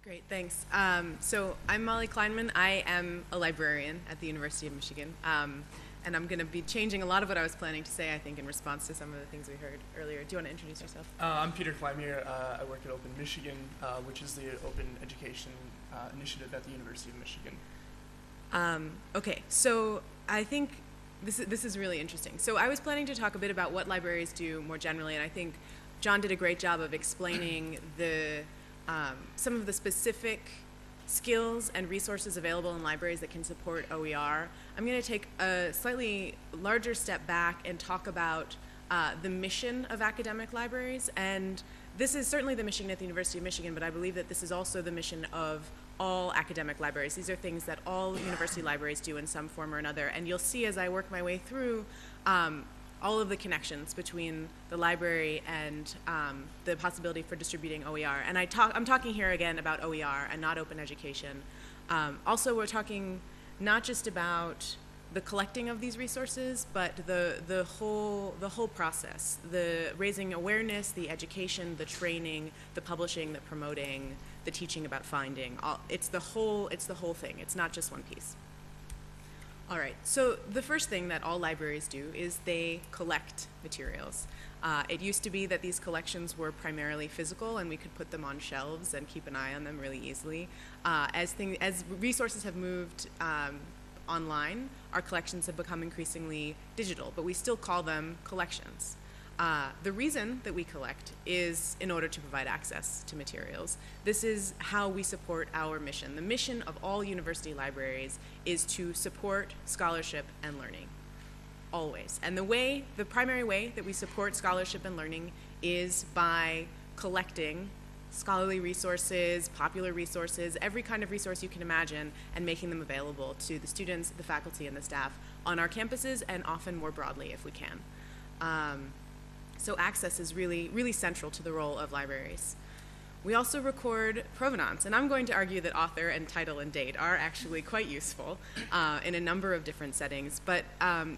Great, thanks. So I'm Molly Kleinman. I am a librarian at the University of Michigan. And I'm going to be changing a lot of what I was planning to say, I think, in response to some of the things we heard earlier. Do you want to introduce yourself? I'm Pieter Kleymeer. I work at Open Michigan, which is the open education initiative at the University of Michigan. Okay, so I think this is really interesting. So I was planning to talk a bit about what libraries do more generally, and I think John did a great job of explaining some of the specific skills and resources available in libraries that can support OER. I'm going to take a slightly larger step back and talk about the mission of academic libraries. And this is certainly the mission at the University of Michigan, but I believe that this is also the mission of all academic libraries. These are things that all university libraries do in some form or another. And you'll see as I work my way through all of the connections between the library and the possibility for distributing OER. And I'm talking here again about OER and not open education. Also, we're talking not just about the collecting of these resources, but the whole process, the raising awareness, the education, the training, the publishing, the promoting, the teaching about finding. It's the whole thing. It's not just one piece. All right, so the first thing that all libraries do is they collect materials. It used to be that these collections were primarily physical and we could put them on shelves and keep an eye on them really easily. As resources have moved online, our collections have become increasingly digital, but we still call them collections. The reason that we collect is in order to provide access to materials. This is how we support our mission. The mission of all university libraries is to support scholarship and learning, always. And the primary way that we support scholarship and learning is by collecting scholarly resources, popular resources, every kind of resource you can imagine, and making them available to the students, the faculty, and the staff on our campuses, and often more broadly if we can. So access is really, really central to the role of libraries. We also record provenance, and I'm going to argue that author and title and date are actually quite useful in a number of different settings, but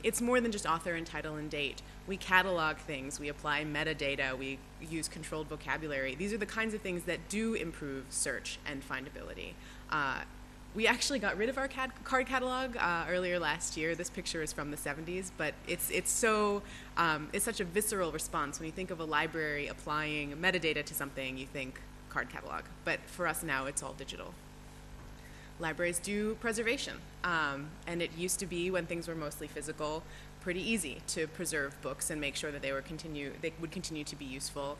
it's more than just author and title and date. We catalog things, we apply metadata, we use controlled vocabulary. These are the kinds of things that do improve search and findability. We actually got rid of our card catalog earlier last year. This picture is from the 70s, but it's such a visceral response. When you think of a library applying metadata to something, you think card catalog. But for us now, it's all digital. Libraries do preservation, and it used to be, when things were mostly physical, pretty easy to preserve books and make sure that they would continue to be useful.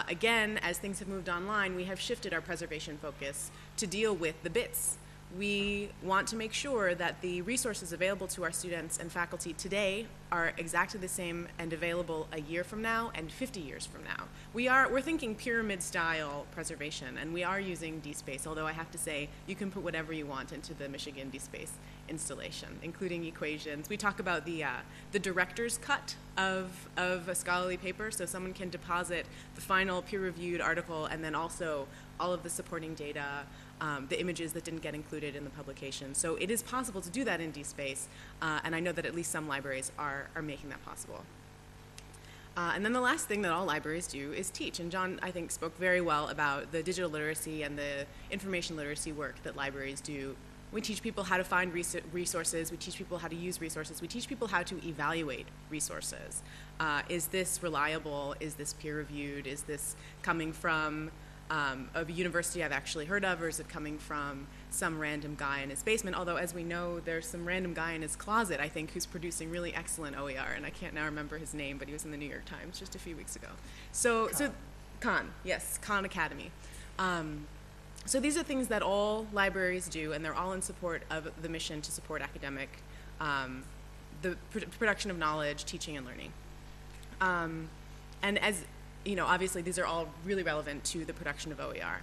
Again, as things have moved online, we have shifted our preservation focus to deal with the bits. We want to make sure that the resources available to our students and faculty today are exactly the same and available a year from now and 50 years from now. We're thinking pyramid-style preservation, and we are using DSpace, although I have to say you can put whatever you want into the Michigan DSpace installation, including equations. We talk about the director's cut of a scholarly paper, so someone can deposit the final peer-reviewed article and then also all of the supporting data, the images that didn't get included in the publication. So it is possible to do that in DSpace, and I know that at least some libraries are making that possible. And then the last thing that all libraries do is teach, and John, I think, spoke very well about the digital literacy and the information literacy work that libraries do. We teach people how to find resources, we teach people how to use resources, we teach people how to evaluate resources. Is this reliable? Is this peer-reviewed? Is this coming from a university I've actually heard of, or is it coming from some random guy in his basement? Although, as we know, there's some random guy in his closet, I think, who's producing really excellent OER, and I can't now remember his name, but he was in the New York Times just a few weeks ago. Khan, yes, Khan Academy. So these are things that all libraries do, and they're all in support of the mission to support academic, the production of knowledge, teaching, and learning. And as you know, obviously these are all really relevant to the production of OER.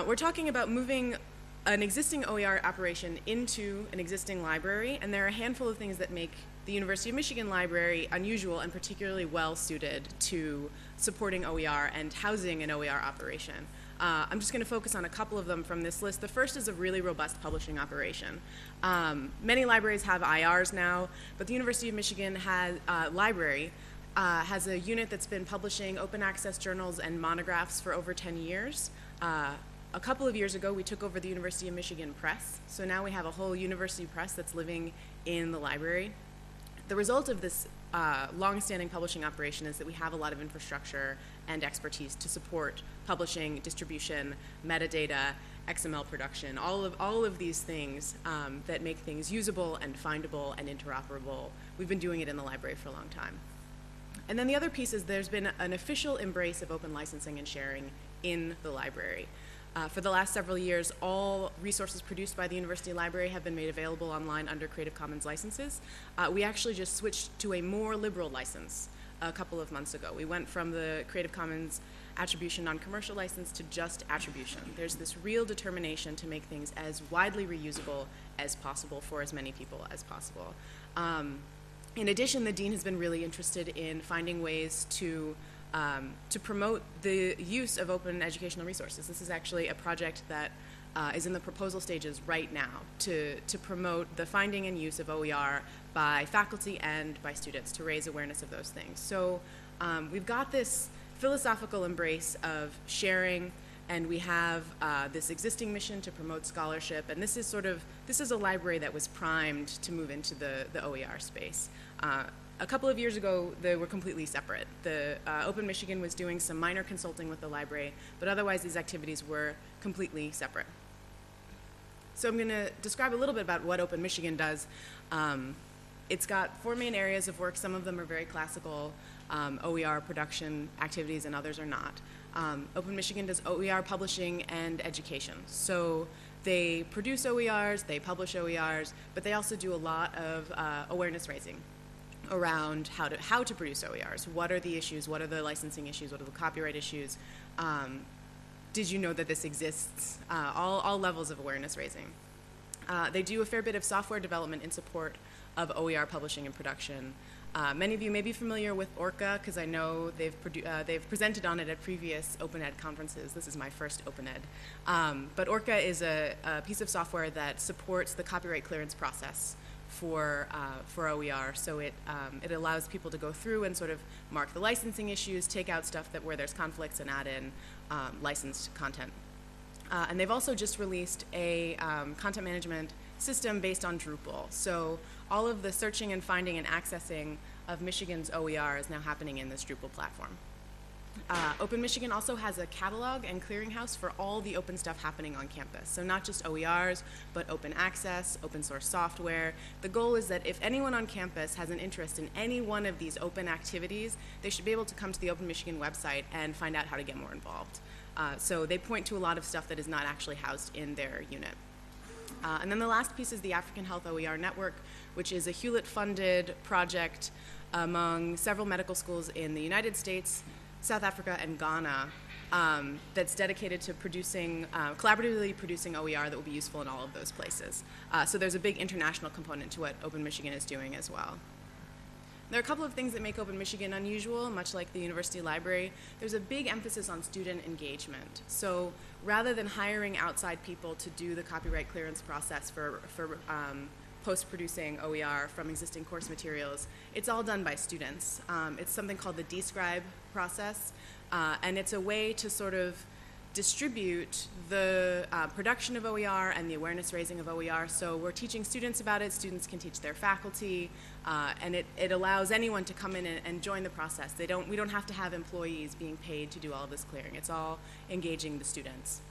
We're talking about moving an existing OER operation into an existing library, and there are a handful of things that make the University of Michigan Library unusual and particularly well suited to supporting OER and housing an OER operation. I'm just going to focus on a couple of them from this list. The first is a really robust publishing operation. Many libraries have IRs now, but the University of Michigan library has a unit that's been publishing open access journals and monographs for over 10 years. a couple of years ago, we took over the University of Michigan Press. So now we have a whole university press that's living in the library. The result of this long-standing publishing operation is that we have a lot of infrastructure and expertise to support publishing, distribution, metadata, XML production, all of these things that make things usable and findable and interoperable. We've been doing it in the library for a long time. And then the other piece is there's been an official embrace of open licensing and sharing in the library. For the last several years, all resources produced by the University Library have been made available online under Creative Commons licenses. We actually just switched to a more liberal license a couple of months ago. We went from the Creative Commons attribution non-commercial license to just attribution. There's this real determination to make things as widely reusable as possible for as many people as possible. In addition, the dean has been really interested in finding ways to promote the use of open educational resources. This is actually a project that is in the proposal stages right now to promote the finding and use of OER by faculty and by students to raise awareness of those things. So we've got this philosophical embrace of sharing, and we have this existing mission to promote scholarship, and this is a library that was primed to move into the OER space. A couple of years ago, they were completely separate. The Open Michigan was doing some minor consulting with the library, but otherwise these activities were completely separate. So I'm going to describe a little bit about what Open Michigan does. It's got 4 main areas of work. Some of them are very classical OER production activities, and others are not. Open Michigan does OER publishing and education. So they produce OERs, they publish OERs, but they also do a lot of awareness raising around how to produce OERs. What are the issues? What are the licensing issues? What are the copyright issues? Did you know that this exists? All levels of awareness raising. They do a fair bit of software development in support of OER publishing and production. Many of you may be familiar with Orca, because I know they've presented on it at previous Open Ed conferences. This is my first Open Ed. But Orca is a piece of software that supports the copyright clearance process for OER. So it allows people to go through and sort of mark the licensing issues, take out stuff where there's conflicts, and add in licensed content. And they've also just released a content management system based on Drupal. So all of the searching and finding and accessing of Michigan's OER is now happening in this Drupal platform. Open Michigan also has a catalog and clearinghouse for all the open stuff happening on campus. So not just OERs, but open access, open source software. The goal is that if anyone on campus has an interest in any one of these open activities, they should be able to come to the Open Michigan website and find out how to get more involved. So they point to a lot of stuff that is not actually housed in their unit. And then the last piece is the African Health OER Network, which is a Hewlett-funded project among several medical schools in the United States, South Africa, and Ghana that's dedicated to collaboratively producing OER that will be useful in all of those places. So there's a big international component to what Open Michigan is doing as well. There are a couple of things that make Open Michigan unusual, much like the University Library. There's a big emphasis on student engagement. So rather than hiring outside people to do the copyright clearance process for post-producing OER from existing course materials, it's all done by students. It's something called the Describe process, and it's a way to sort of distribute the production of OER and the awareness raising of OER. So we're teaching students about it, students can teach their faculty, and it allows anyone to come in and join the process. We don't have to have employees being paid to do all of this clearing. It's all engaging the students.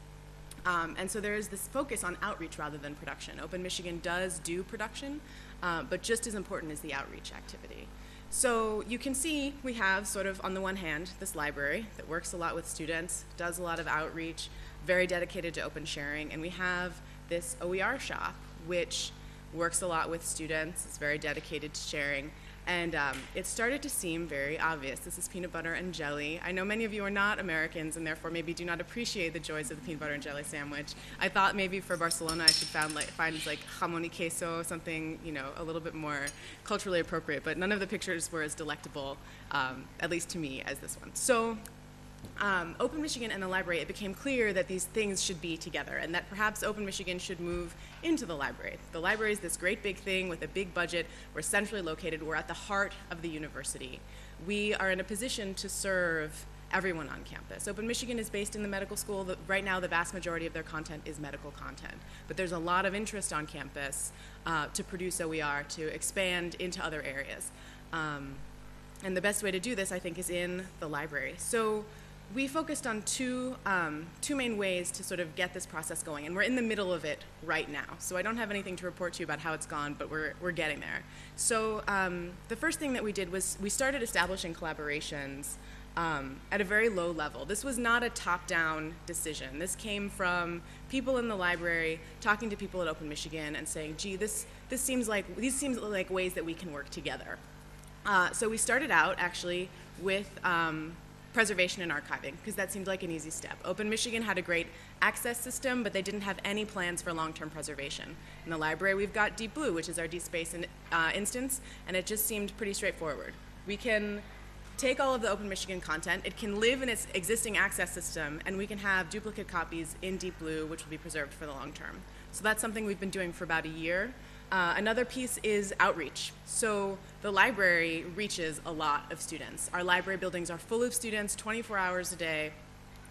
And so there is this focus on outreach rather than production. Open Michigan does do production, but just as important is the outreach activity. So you can see we have sort of, on the one hand, this library that works a lot with students, does a lot of outreach, very dedicated to open sharing, and we have this OER shop, which works a lot with students, is very dedicated to sharing, and it started to seem very obvious. This is peanut butter and jelly. I know many of you are not Americans and therefore maybe do not appreciate the joys of the peanut butter and jelly sandwich. I thought maybe for Barcelona I should find like jamon y queso, something, you know, a little bit more culturally appropriate, but none of the pictures were as delectable, at least to me, as this one. So Open Michigan and the library, it became clear that these things should be together and that perhaps Open Michigan should move into the library. The library is this great big thing with a big budget. We're centrally located. We're at the heart of the university. We are in a position to serve everyone on campus. Open Michigan is based in the medical school. Right now, the vast majority of their content is medical content. But there's a lot of interest on campus to produce OER, to expand into other areas. And the best way to do this, I think, is in the library. So we focused on two main ways to sort of get this process going, and we're in the middle of it right now. So I don't have anything to report to you about how it's gone, but we're getting there. So the first thing that we did was we started establishing collaborations at a very low level. This was not a top-down decision. This came from people in the library talking to people at Open Michigan and saying, gee, these seems like ways that we can work together. So we started out actually with preservation and archiving, because that seemed like an easy step. Open Michigan had a great access system, but they didn't have any plans for long-term preservation. In the library, we've got Deep Blue, which is our DSpace instance, and it just seemed pretty straightforward. We can take all of the Open Michigan content, it can live in its existing access system, and we can have duplicate copies in Deep Blue, which will be preserved for the long term. So that's something we've been doing for about a year. Another piece is outreach. So the library reaches a lot of students. Our library buildings are full of students 24 hours a day.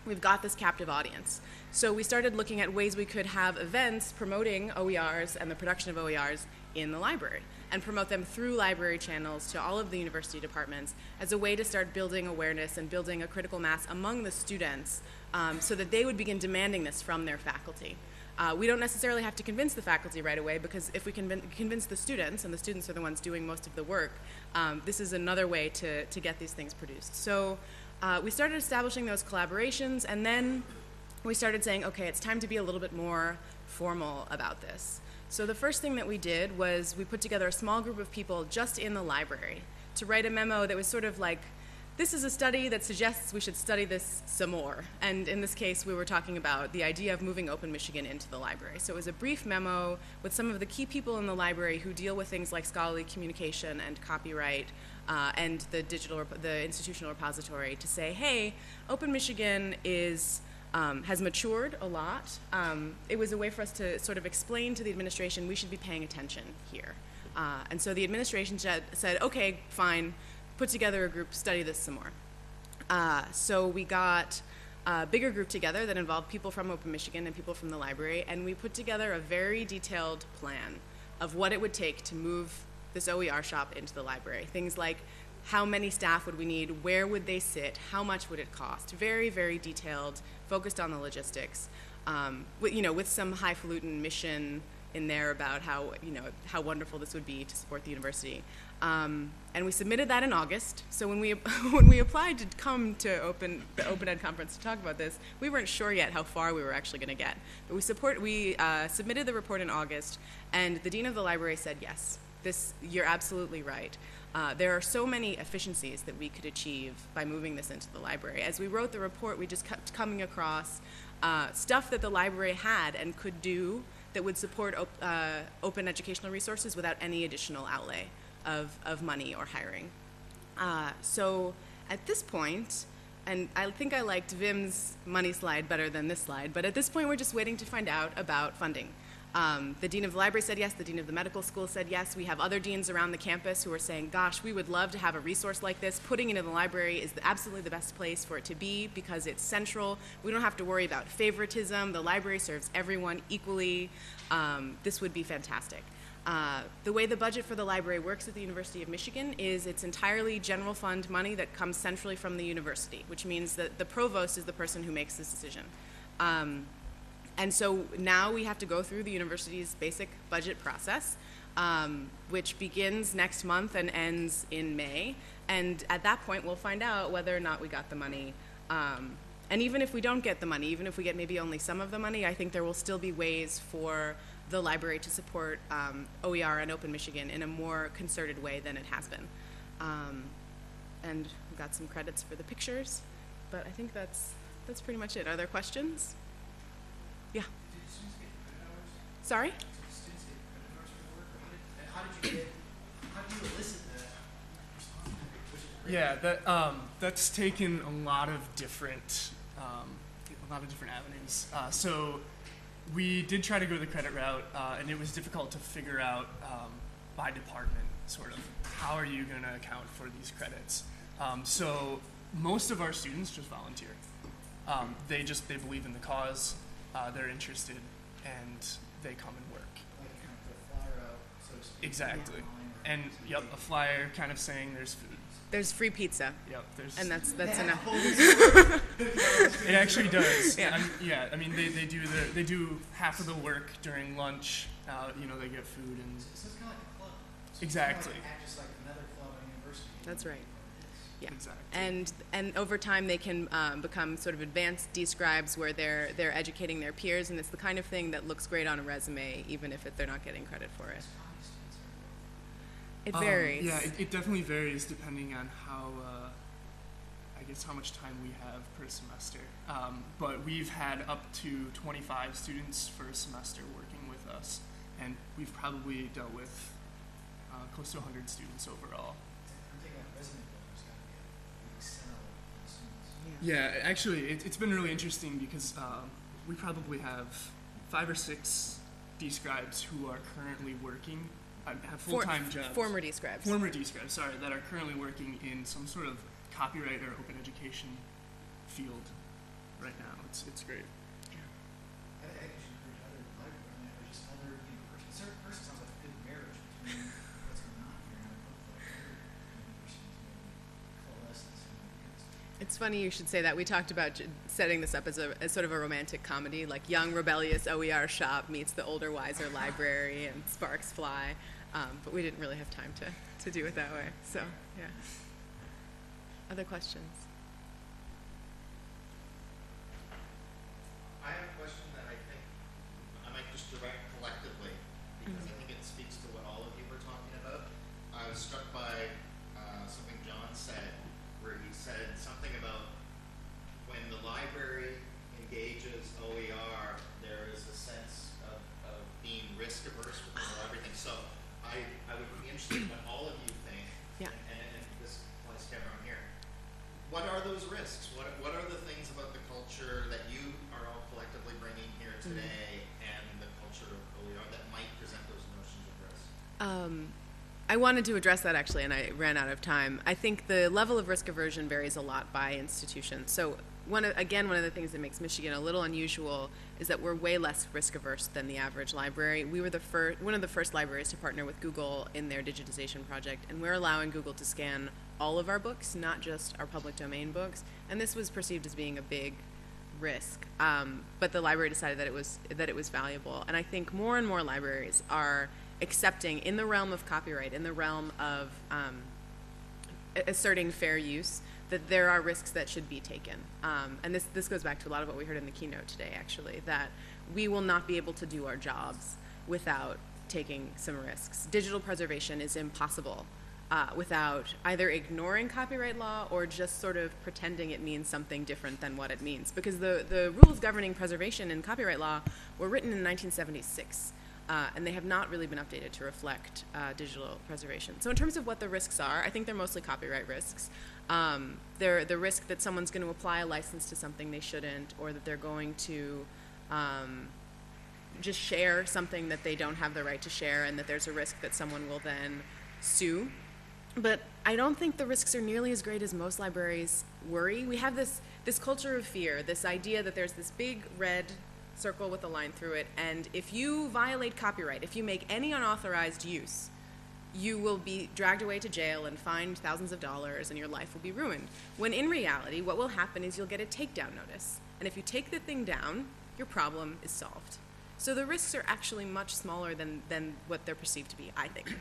We've got this captive audience. So we started looking at ways we could have events promoting OERs and the production of OERs in the library, and promote them through library channels to all of the university departments as a way to start building awareness and building a critical mass among the students so that they would begin demanding this from their faculty. We don't necessarily have to convince the faculty right away, because if we convince the students, and the students are the ones doing most of the work, this is another way to get these things produced. So we started establishing those collaborations, and then we started saying, okay, it's time to be a little bit more formal about this. So the first thing that we did was we put together a small group of people just in the library to write a memo that was sort of like, this is a study that suggests we should study this some more. And in this case, we were talking about the idea of moving Open Michigan into the library. So it was a brief memo with some of the key people in the library who deal with things like scholarly communication and copyright and the institutional repository, to say, hey, Open Michigan has matured a lot. It was a way for us to sort of explain to the administration we should be paying attention here. And so the administration said, okay, fine, put together a group, study this some more. So we got a bigger group together that involved people from Open Michigan and people from the library, and we put together a very detailed plan of what it would take to move this OER shop into the library. Things like how many staff would we need, where would they sit, how much would it cost. Very, very detailed, focused on the logistics, with some highfalutin mission in there about how wonderful this would be to support the university. And we submitted that in August. So when we applied to come to the Open Ed conference to talk about this, we weren't sure yet how far we were actually going to get. But we submitted the report in August, and the dean of the library said, yes, you're absolutely right. There are so many efficiencies that we could achieve by moving this into the library. As we wrote the report, we just kept coming across stuff that the library had and could do that would support open educational resources without any additional outlay of money or hiring. So at this point, and I think I liked Vim's money slide better than this slide, but at this point we're just waiting to find out about funding. The dean of the library said yes, the dean of the medical school said yes. We have other deans around the campus who are saying, gosh, we would love to have a resource like this. Putting it in the library is absolutely the best place for it to be because it's central. We don't have to worry about favoritism. The library serves everyone equally. This would be fantastic. The way the budget for the library works at the University of Michigan is it's entirely general fund money that comes centrally from the university, which means that the provost is the person who makes this decision. And so now we have to go through the university's basic budget process, which begins next month and ends in May. And at that point, we'll find out whether or not we got the money. And even if we don't get the money, even if we get maybe only some of the money, I think there will still be ways for the library to support OER and Open Michigan in a more concerted way than it has been. And we've got some credits for the pictures, but I think that's pretty much it. Are there questions? Yeah. Did students get credit hours? Sorry? Did students get credit hours for work? And how did you elicit that response? Which is great. Yeah, that's taken a lot of different avenues. So we did try to go the credit route, and it was difficult to figure out by department, sort of, how are you going to account for these credits? So most of our students just volunteer. They believe in the cause, they're interested, and they come and work. Like kind of put a flyer out, so to speak. Exactly. online or- And yep, a flyer kind of saying there's food. There's free pizza, Yep, there's. and that's enough. It actually does. Yeah. Yeah. I mean, they do half of the work during lunch. They get food and. So it's kind of like a club. So Exactly. It's kind of act just like another club at a university. That's right. Yeah. Exactly. And over time they can become sort of advanced describes where they're educating their peers, and it's the kind of thing that looks great on a resume, even if they're not getting credit for it. It varies. Yeah, it definitely varies depending on how much time we have per semester. But we've had up to 25 students for a semester working with us, and we've probably dealt with close to 100 students overall. I'm thinking like resume builders got to be a big sell on students. Yeah, actually, it's been really interesting because we probably have 5 or 6 describes who are currently working, have full-time jobs. Former describes. Former describes, sorry, that are currently working in some sort of copyright or open education field right now. It's great. I think we should encourage other libraries, or just other universities. Certain person sounds like a good marriage between what's going on here, and I hope that other universities maybe coalesce in some way. It's funny you should say that. We talked about setting this up as sort of a romantic comedy, like young rebellious OER shop meets the older wiser library, and sparks fly. But we didn't really have time to do it that way. So yeah. Other questions? I have a question that I think I might just direct collectively, because I think it speaks to what all of you were talking about. I was struck by something John said, where he said something about when the library engages OER, there is a sense of being risk averse with everything. So I would be interested in what all of you think, Yeah. and this applies to everyone here. What are those risks? What are the things about the culture that you are all collectively bringing here today and the culture of OER that might present those notions of risk? I wanted to address that actually, and I ran out of time. I think the level of risk aversion varies a lot by institution. So one of the things that makes Michigan a little unusual is that we're way less risk averse than the average library. We were one of the first libraries to partner with Google in their digitization project, and we're allowing Google to scan all of our books, not just our public domain books. And this was perceived as being a big risk, but the library decided that it was valuable. And I think more and more libraries are accepting, in the realm of copyright, in the realm of asserting fair use, that there are risks that should be taken. And this goes back to a lot of what we heard in the keynote today, actually, that we will not be able to do our jobs without taking some risks. Digital preservation is impossible without either ignoring copyright law or just sort of pretending it means something different than what it means. Because the rules governing preservation in copyright law were written in 1976. And they have not really been updated to reflect digital preservation. So in terms of what the risks are, I think they're mostly copyright risks. They're the risk that someone's going to apply a license to something they shouldn't, or that they're going to just share something that they don't have the right to share, and that there's a risk that someone will then sue. But I don't think the risks are nearly as great as most libraries worry. We have this culture of fear, this idea that there's this big red circle with a line through it, and if you violate copyright, if you make any unauthorized use, you will be dragged away to jail and fined thousands of dollars, and your life will be ruined. When in reality, what will happen is you'll get a takedown notice. And if you take the thing down, your problem is solved. So the risks are actually much smaller than what they're perceived to be, I think.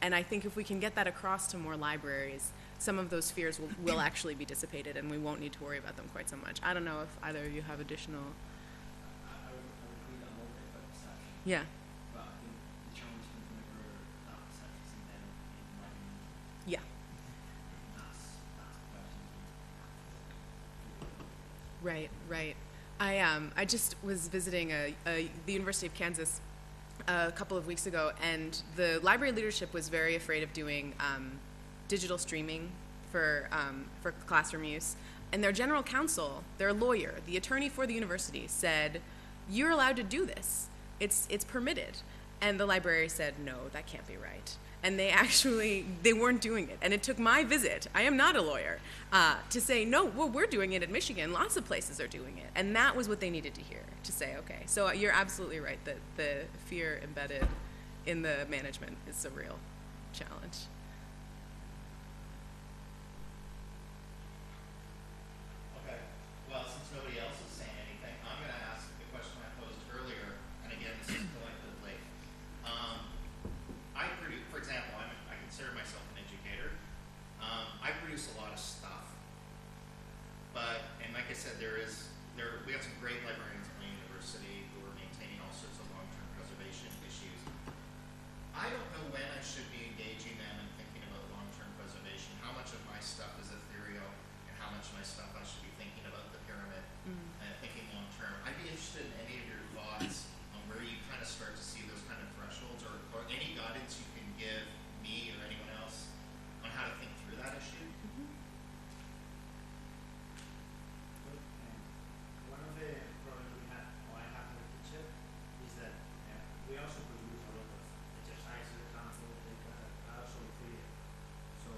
And I think if we can get that across to more libraries, some of those fears will actually be dissipated, and we won't need to worry about them quite so much. I don't know if either of you have additional... I would agree that more by perception. Yeah. But I think the challenge comes whenever that perception is embedded in writing. Yeah. That's the question. Right. I just was visiting the University of Kansas a couple of weeks ago, and the library leadership was very afraid of doing digital streaming for classroom use. And their general counsel, their lawyer, the attorney for the university, said, "You're allowed to do this. It's permitted." And the library said, no, that can't be right. And they weren't doing it. And it took my visit, I am not a lawyer, to say, no, well, we're doing it at Michigan. Lots of places are doing it. And that was what they needed to hear, to say, okay. So you're absolutely right that the fear embedded in the management is a real challenge. Okay. Well, since nobody else is saying anything, I'm going to ask the question I posed earlier, and again, this is collectively. For example, I consider myself an educator. I produce a lot of stuff, and like I said, we have some great librarians at my university who are maintaining all sorts of long-term preservation issues. I don't know when I should be engaging them and thinking about long-term preservation. How much of my stuff is ethereal, and how much of my stuff I should be thinking about the pyramid and thinking long-term. I'd be interested in any of your thoughts on where you kind of start to see those kind of thresholds, or any guidance you can give me or anyone else on how to think through that issue. One of the problems we have, or I have with teacher, is that we also produce a lot of exercises, examples, that are also free. So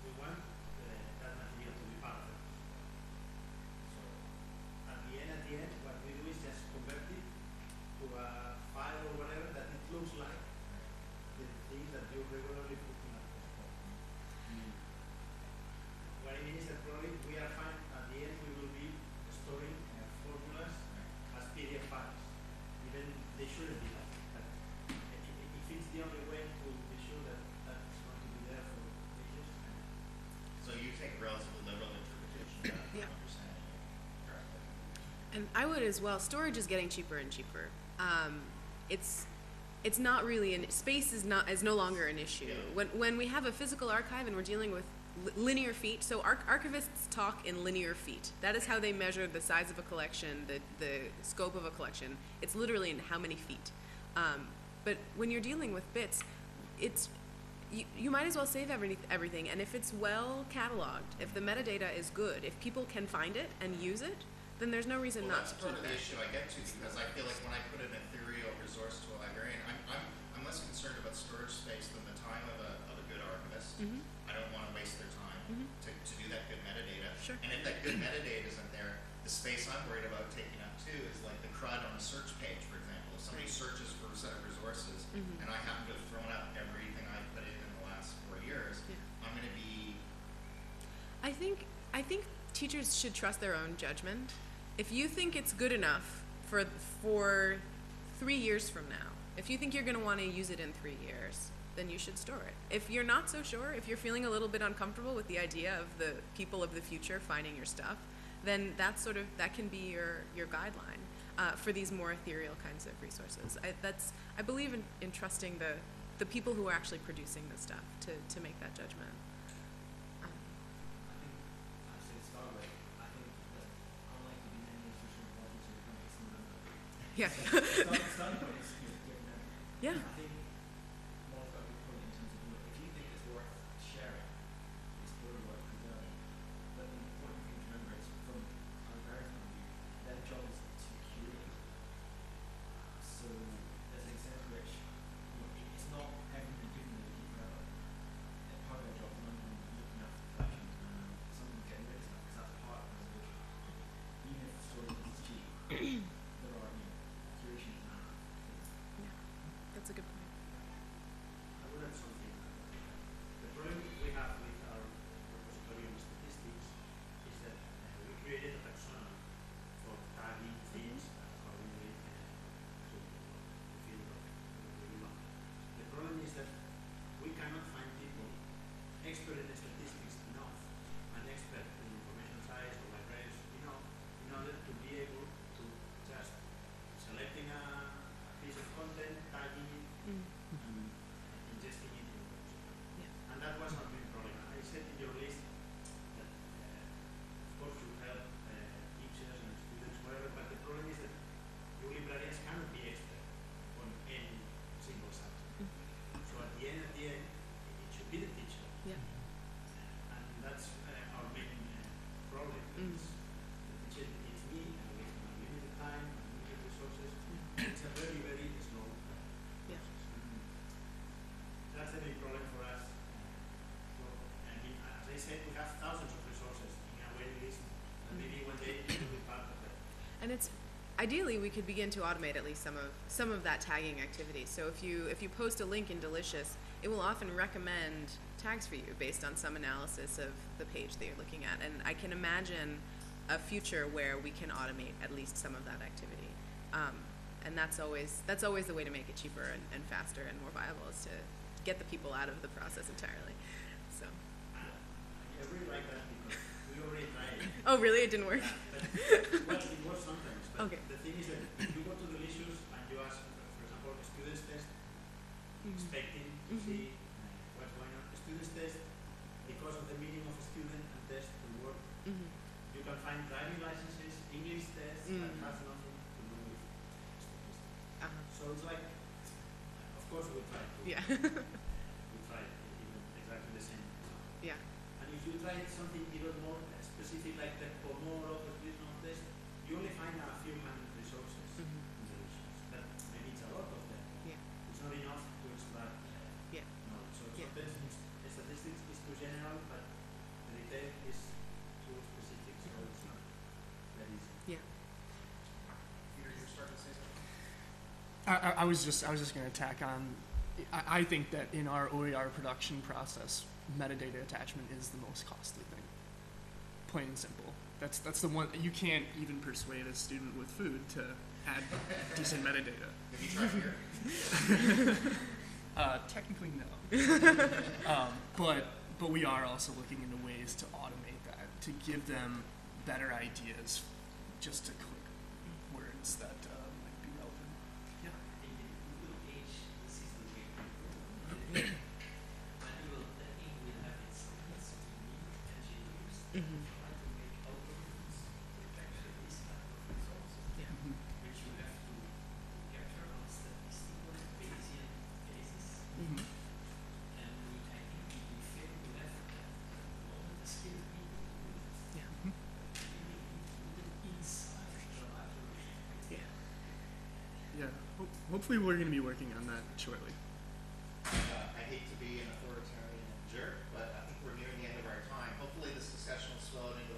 we want that material to be part of it. So at the end, what we do is just convert it to a file or whatever that it looks like the things that you regularly put in a postcard. What I mean is that probably we are fine at the end we will be storing formulas as PDF files. Even they shouldn't be that. But if it's the only way to be sure that that's going to be there for ages. So you take a relatively liberal interpretation of that, Yeah. if I'm understanding you correctly. And I would as well. Storage is getting cheaper and cheaper. It's not really space is no longer an issue. Yeah. When we have a physical archive and we're dealing with linear feet, so archivists talk in linear feet. That is how they measure the size of a collection, the scope of a collection. It's literally in how many feet. But when you're dealing with bits, you might as well save everything. And if it's well cataloged, if the metadata is good, if people can find it and use it, then there's no reason not to That's part keep of the it. issue I get to, because I feel like when I put an ethereal resource to a librarian, I'm less concerned about storage space than the time of a good archivist. I don't want to waste their time to do that good metadata. Sure. And if that good metadata isn't there, the space I'm worried about taking up too is like the CRUD on a search page, for example. If somebody searches for a set of resources and I happen to have thrown out everything I put in the last 4 years, I'm going to be... I think teachers should trust their own judgment. If you think it's good enough for 3 years from now, if you think you're going to want to use it in 3 years, then you should store it. If you're not so sure, if you're feeling a little bit uncomfortable with the idea of the people of the future finding your stuff, then that can be your guideline for these more ethereal kinds of resources. I believe in trusting the people who are actually producing the stuff to make that judgment. I think I should start with. I think that unlike the many institutional projects are becoming similar. Yeah. Starting point is different. Yeah. I think more of a good point in terms of if you think it's worth sharing, it's probably worth preserving. But the important thing to remember is from a librarian's point of view, their job is to curate. So there's an extent to which it's not everything given that they keep forever. Part of their job is looking after the collections and something getting rid of stuff because that's part of preservation. Even if storage is cheap, there are curations now. That's a good point. And it's ideally we could begin to automate at least some of that tagging activity. So if you post a link in Delicious, it will often recommend tags for you based on some analysis of the page that you're looking at. And I can imagine a future where we can automate at least some of that activity. And that's always the way to make it cheaper and faster and more viable, is to get the people out of the process entirely. So. I really like that because we already tried it. Oh, really? It didn't work? Yeah, well, it works sometimes, but Okay. the thing is that you go to Delicious and you ask, for example, a students test, expecting to see what's going on. A students test, because of the meaning of a student and test, the word, you can find driving licenses, English tests, that has nothing to do with statistics. So it's like, of course we try to. Yeah. We try even exactly the same. Yeah. And if you try something even more specific, like the Pomodoro prescription test, you only find a few hundred resources in Delicious. But maybe it's a lot of them. Yeah. It's not enough to extract Yeah. knowledge. So Yeah. sometimes statistics is too general, but the detail is too specific, so it's not that easy. Yeah. Peter, you're starting to say something? I was just going to tack on. I think that in our OER production process, metadata attachment is the most costly thing. Plain and simple. That's the one you can't even persuade a student with food to add decent metadata. Have you tried here? Technically, no. But we are also looking into ways to automate that, to give them better ideas, just to click words that might be relevant. Yeah. I think it will age the system way. Manual tagging will have its limits. We need engineers to try to make algorithms to capture this type of results, Yeah. which you have to capture on statistical Bayesian basis. Mm-hmm. And I think we fail to have at the moment the skilled people to do it. Yeah. Really included inside the library. Yeah. Yeah. Hopefully, we're going to be working on that shortly. I hate to be an authoritarian jerk, but I think we're nearing the end of our time. Hopefully this discussion will swell it into